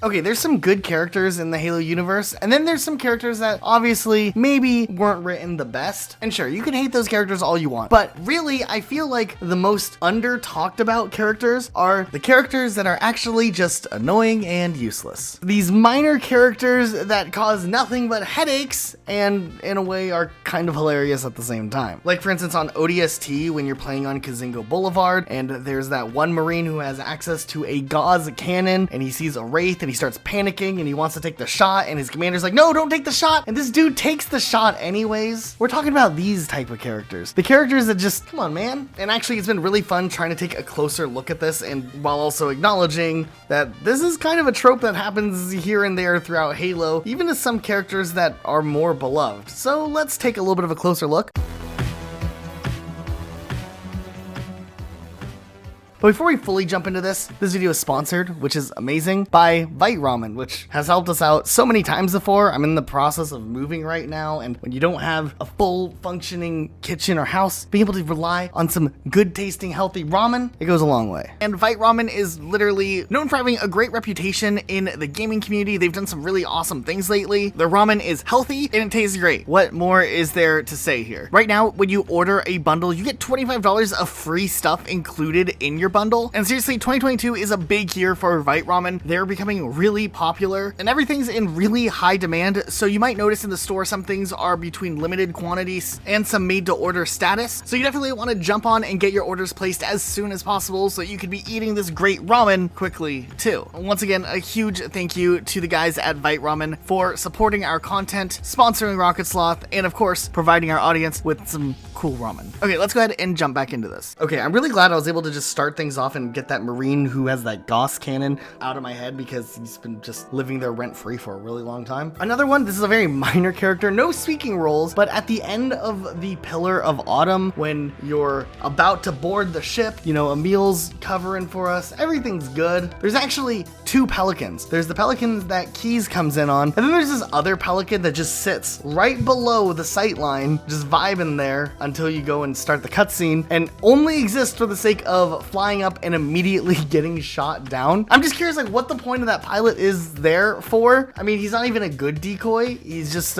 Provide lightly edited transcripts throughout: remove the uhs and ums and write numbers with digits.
Okay, there's some good characters in the Halo universe, and then there's some characters that obviously maybe weren't written the best. And sure, you can hate those characters all you want, but really, I feel like the most under-talked about characters are the characters that are actually just annoying and useless. These minor characters that cause nothing but headaches, and in a way are kind of hilarious at the same time. Like for instance on ODST, when you're playing on Kazingo Boulevard, and there's that one Marine who has access to a gauze cannon, and he sees a Wraith, and he starts panicking and he wants to take the shot, and his commander's like, no, don't take the shot, and this dude takes the shot anyways. We're talking about these type of characters. The characters that just, come on, man. And actually, it's been really fun trying to take a closer look at this, and while also acknowledging that this is kind of a trope that happens here and there throughout Halo, even to some characters that are more beloved. So let's take a little bit of a closer look. But before we fully jump into this video is sponsored, which is amazing, by Ramen, which has helped us out so many times before. I'm in the process of moving right now, and when you don't have a full functioning kitchen or house, being able to rely on some good tasting, healthy ramen, it goes a long way. And Ramen is literally known for having a great reputation in the gaming community. They've done some really awesome things lately. Their ramen is healthy and it tastes great. What more is there to say here? Right now, when you order a bundle, you get $25 of free stuff included in your bundle. And seriously, 2022 is a big year for Ramen. They're becoming really popular and everything's in really high demand. So you might notice in the store some things are between limited quantities and some made to order status. So you definitely want to jump on and get your orders placed as soon as possible so you could be eating this great ramen quickly too. Once again, a huge thank you to the guys at Ramen for supporting our content, sponsoring Rocket Sloth, and of course, providing our audience with some cool ramen. Okay, let's go ahead and jump back into this. Okay, I'm really glad I was able to just start things off and get that Marine who has that Gauss cannon out of my head because he's been just living there rent-free for a really long time. Another one, this is a very minor character, no speaking roles, but at the end of the Pillar of Autumn, when you're about to board the ship, you know, Emil's covering for us, everything's good. There's actually two Pelicans. There's the Pelican that Keys comes in on, and then there's this other Pelican that just sits right below the sight line, just vibing there until you go and start the cutscene, and only exists for the sake of flying up and immediately getting shot down. I'm just curious, like, what the point of that pilot is there for. I mean, he's not even a good decoy. He's just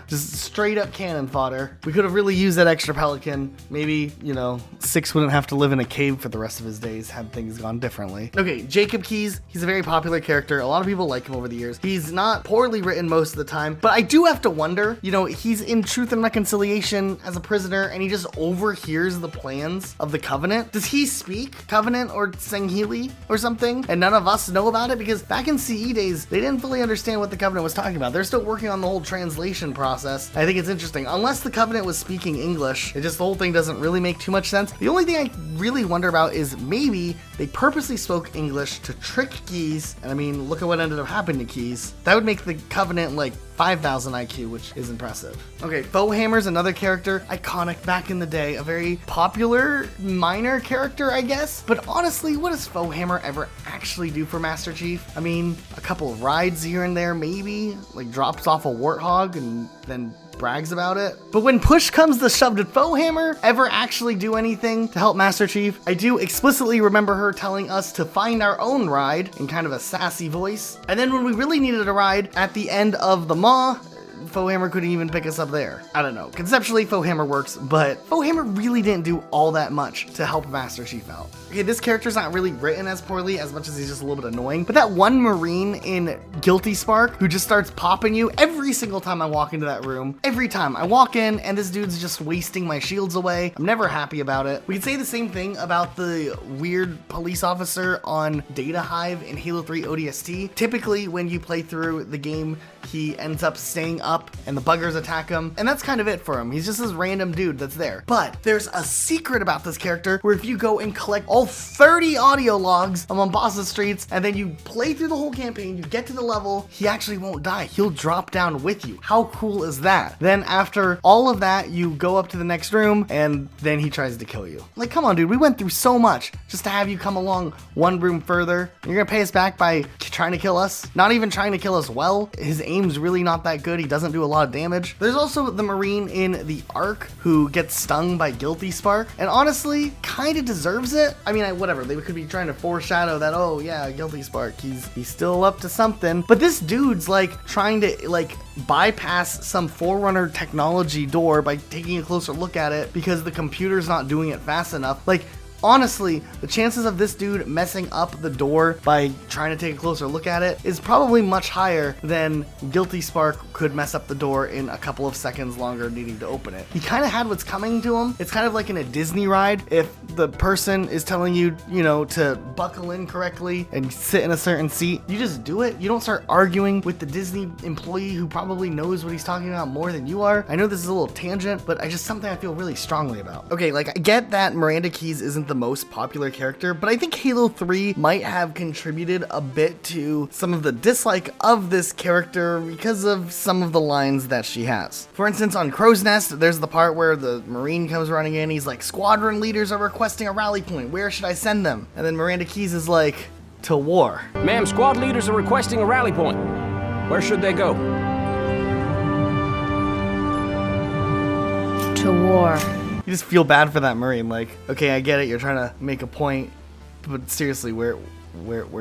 straight up cannon fodder. We could have really used that extra Pelican. Maybe, you know, Six wouldn't have to live in a cave for the rest of his days had things gone differently. Okay, Jacob Keys, he's a very popular character. A lot of people like him over the years. He's not poorly written most of the time, but I do have to wonder, you know, he's in Truth and Reconciliation as a prisoner and he just overhears the plans of the Covenant. Does he speak Covenant or Sangheili or something? And none of us know about it because back in CE days, they didn't fully understand what the Covenant was talking about. They're still working on the whole translation process. I think it's interesting. Unless the Covenant was speaking English, the whole thing doesn't really make too much sense. The only thing I really wonder about is maybe they purposely spoke English to trick Keys. And I mean, look at what ended up happening to Keys. That would make the Covenant like 5,000 IQ, which is impressive. Okay, Faux Hammer's another character, iconic back in the day, a very popular minor character, I guess. But honestly, what does Faux Hammer ever actually do for Master Chief? I mean, a couple of rides here and there, maybe, like drops off a warthog and then brags about it. But when push comes to shove, did Faux Hammer ever actually do anything to help Master Chief? I do explicitly remember her telling us to find our own ride in kind of a sassy voice. And then when we really needed a ride at the end of the Maw, Faux Hammer couldn't even pick us up there. I don't know. Conceptually, Faux Hammer works, but Faux Hammer really didn't do all that much to help Master Chief out. Okay, this character's not really written as poorly as much as he's just a little bit annoying, but that one Marine in Guilty Spark who just starts popping you every single time I walk into that room. Every time I walk in and this dude's just wasting my shields away. I'm never happy about it. We could say the same thing about the weird police officer on Data Hive in Halo 3 ODST. Typically, when you play through the game, he ends up staying up and the buggers attack him, and that's kind of it for him. He's just this random dude that's there. But there's a secret about this character where if you go and collect all 30 audio logs of Mombasa Streets and then you play through the whole campaign, you get to the level, he actually won't die. He'll drop down with you. How cool is that? Then after all of that, you go up to the next room and then he tries to kill you. Like, come on, dude, we went through so much just to have you come along one room further. You're gonna pay us back by trying to kill us? Not even trying to kill us well. His aim's really not that good. He doesn't do a lot of damage. There's also the Marine in the Ark who gets stung by Guilty Spark, and honestly, kind of deserves it. I mean, whatever, they could be trying to foreshadow that, oh yeah, Guilty Spark, he's still up to something. But this dude's like trying to like bypass some Forerunner Technology door by taking a closer look at it because the computer's not doing it fast enough. Like, honestly, the chances of this dude messing up the door by trying to take a closer look at it is probably much higher than Guilty Spark could mess up the door in a couple of seconds longer needing to open it. He kind of had what's coming to him. It's kind of like in a Disney ride. If the person is telling you, you know, to buckle in correctly and sit in a certain seat, you just do it. You don't start arguing with the Disney employee who probably knows what he's talking about more than you are. I know this is a little tangent, but I just something I feel really strongly about. Okay, like, I get that Miranda Keys isn't the most popular character, but I think Halo 3 might have contributed a bit to some of the dislike of this character because of some of the lines that she has. For instance, on Crow's Nest, there's the part where the Marine comes running in, he's like, "Squadron leaders are requesting a rally point, where should I send them?" And then Miranda Keys is like, "To war." Ma'am, squad leaders are requesting a rally point. Where should they go? To war. You just feel bad for that Marine, like, okay, I get it, you're trying to make a point, but seriously, where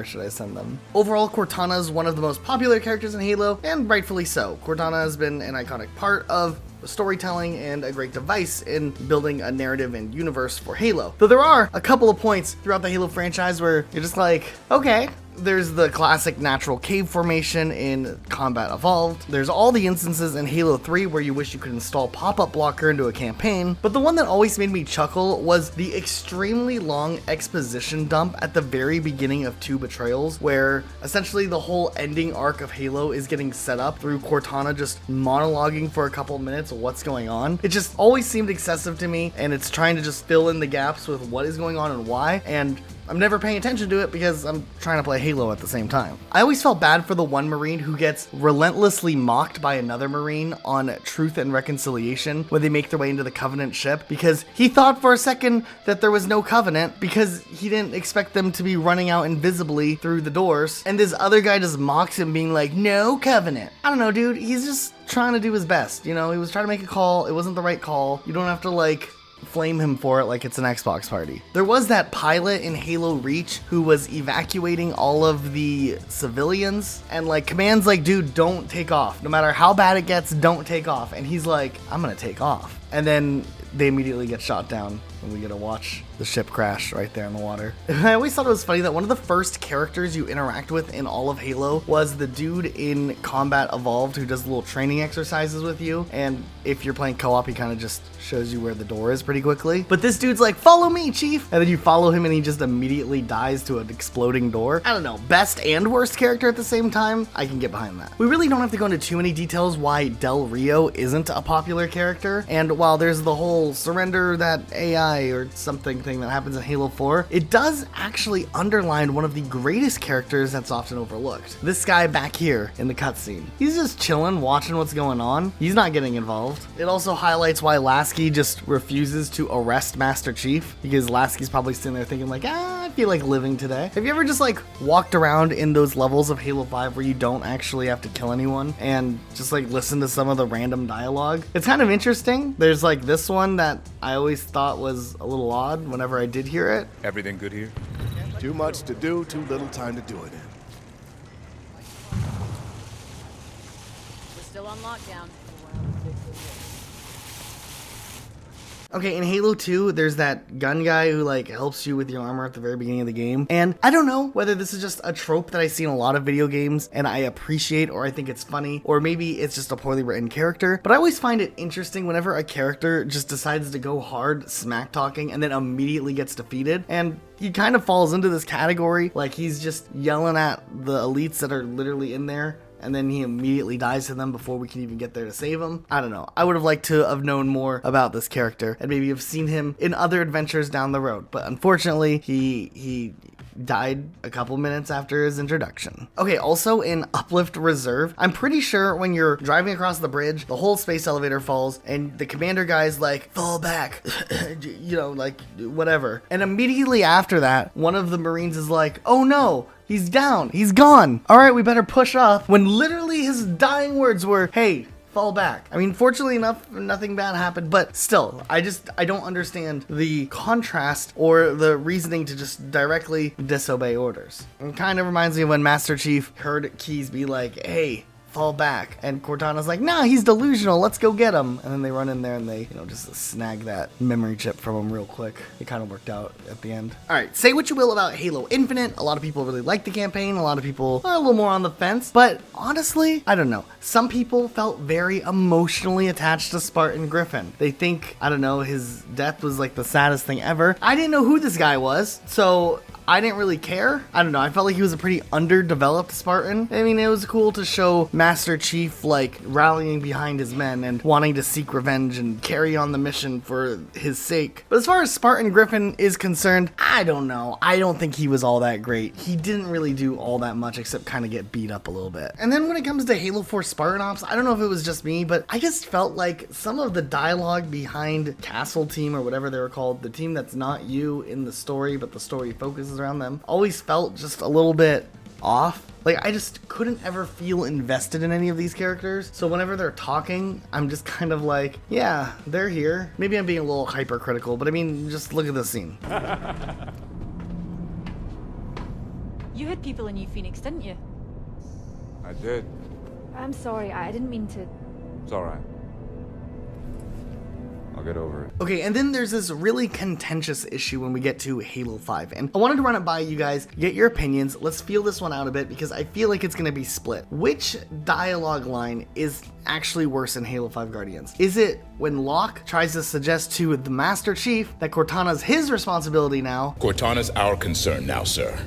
should I send them? Overall, Cortana is one of the most popular characters in Halo, and rightfully so. Cortana has been an iconic part of storytelling and a great device in building a narrative and universe for Halo. Though there are a couple of points throughout the Halo franchise where you're just like, okay. There's the classic natural cave formation in Combat Evolved. There's all the instances in Halo 3 where you wish you could install pop-up blocker into a campaign. But the one that always made me chuckle was the extremely long exposition dump at the very beginning of 2 Betrayals, where essentially the whole ending arc of Halo is getting set up through Cortana just monologuing for a couple minutes of what's going on. It just always seemed excessive to me, and it's trying to just fill in the gaps with what is going on and why, and I'm never paying attention to it because I'm trying to play Halo at the same time. I always felt bad for the one Marine who gets relentlessly mocked by another Marine on Truth and Reconciliation when they make their way into the Covenant ship, because he thought for a second that there was no Covenant because he didn't expect them to be running out invisibly through the doors, and this other guy just mocks him being like, "No Covenant." I don't know, dude, he's just trying to do his best, you know? He was trying to make a call, it wasn't the right call. You don't have to like flame him for it like it's an Xbox party. There was that pilot in Halo Reach who was evacuating all of the civilians, and like Command's like, "Dude, don't take off. No matter how bad it gets, don't take off." And he's like, "I'm gonna take off." And then they immediately get shot down, and we get to watch the ship crash right there in the water. And I always thought it was funny that one of the first characters you interact with in all of Halo was the dude in Combat Evolved who does little training exercises with you, and if you're playing co-op, he kind of just shows you where the door is pretty quickly. But this dude's like, "Follow me, chief," and then you follow him and he just immediately dies to an exploding door. I don't know, best and worst character at the same time? I can get behind that. We really don't have to go into too many details why Del Rio isn't a popular character, and while there's the whole surrender that AI or something thing that happens in Halo 4, it does actually underline one of the greatest characters that's often overlooked. This guy back here in the cutscene. He's just chilling, watching what's going on. He's not getting involved. It also highlights why Lasky just refuses to arrest Master Chief, because Lasky's probably sitting there thinking like, I feel like living today. Have you ever just like walked around in those levels of Halo 5 where you don't actually have to kill anyone and just like listen to some of the random dialogue? It's kind of interesting. There's like this one that I always thought was a little odd whenever I did hear it. Everything good here? Too much to do, too little time to do it in. We're still on lockdown. Okay, in Halo 2, there's that gun guy who like helps you with your armor at the very beginning of the game. And I don't know whether this is just a trope that I see in a lot of video games and I appreciate, or I think it's funny, or maybe it's just a poorly written character. But I always find it interesting whenever a character just decides to go hard smack talking and then immediately gets defeated. And he kind of falls into this category, like he's just yelling at the elites that are literally in there, and then he immediately dies to them before we can even get there to save him. I don't know. I would have liked to have known more about this character and maybe have seen him in other adventures down the road. But unfortunately, he died a couple minutes after his introduction. Okay, also in Uplift Reserve, I'm pretty sure when you're driving across the bridge, the whole space elevator falls and the commander guy's like, "Fall back," you know, like whatever. And immediately after that, one of the Marines is like, "Oh no, he's down, he's gone. All right, we better push off," when literally his dying words were, "Hey, fall back. I mean, fortunately enough, nothing bad happened, but still, I don't understand the contrast or the reasoning to just directly disobey orders. It kind of reminds me of when Master Chief heard Keys be like, hey, fall back, and Cortana's like, nah, he's delusional, let's go get him. And then they run in there and they, just snag that memory chip from him real quick. It kind of worked out at the end. All right, say what you will about Halo Infinite. A lot of people really like the campaign. A lot of people are a little more on the fence, but honestly, I don't know. Some people felt very emotionally attached to Spartan Griffin. They think, I don't know, his death was like the saddest thing ever. I didn't know who this guy was, so I didn't really care. I don't know. I felt like he was a pretty underdeveloped Spartan. I mean, it was cool to show Master Chief like rallying behind his men and wanting to seek revenge and carry on the mission for his sake. But as far as Spartan Griffin is concerned, I don't know. I don't think he was all that great. He didn't really do all that much except kind of get beat up a little bit. And then when it comes to Halo 4 Spartan Ops, I don't know if it was just me, but I just felt like some of the dialogue behind Castle Team or whatever they were called, the team that's not you in the story, but the story focuses around them, always felt just a little bit off. Like, I just couldn't ever feel invested in any of these characters. So whenever they're talking, I'm just kind of like, yeah, they're here. Maybe I'm being a little hypercritical, but I mean, just look at this scene. You had people in New Phoenix, didn't you? I did. I'm sorry, I didn't mean to. It's alright. I'll get over it. Okay, and then there's this really contentious issue when we get to Halo 5, and I wanted to run it by you guys, get your opinions. Let's feel this one out a bit because I feel like it's going to be split. Which dialogue line is actually worse in Halo 5 Guardians? Is it when Locke tries to suggest to the Master Chief that Cortana's his responsibility now? Cortana's our concern now, sir.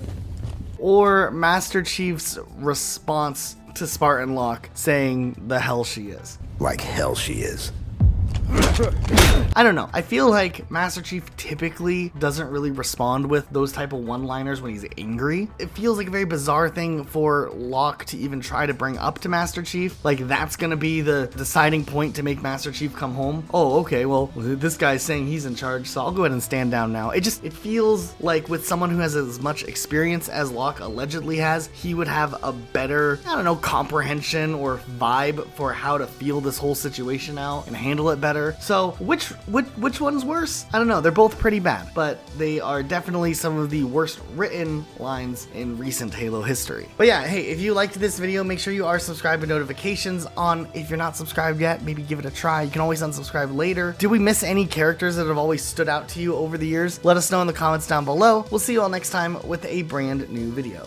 Or Master Chief's response to Spartan Locke saying the hell she is? Like hell she is. I don't know. I feel like Master Chief typically doesn't really respond with those type of one-liners when he's angry. It feels like a very bizarre thing for Locke to even try to bring up to Master Chief. Like that's gonna be the deciding point to make Master Chief come home. Oh, okay, well, this guy's saying he's in charge, so I'll go ahead and stand down now. It feels like with someone who has as much experience as Locke allegedly has, he would have a better, I don't know, comprehension or vibe for how to feel this whole situation out and handle it better. So which one's worse? I don't know. They're both pretty bad, but they are definitely some of the worst written lines in recent Halo history. But yeah, hey, if you liked this video, make sure you are subscribed with notifications on. If you're not subscribed yet, maybe give it a try. You can always unsubscribe later. Did we miss any characters that have always stood out to you over the years? Let us know in the comments down below. We'll see you all next time with a brand new video.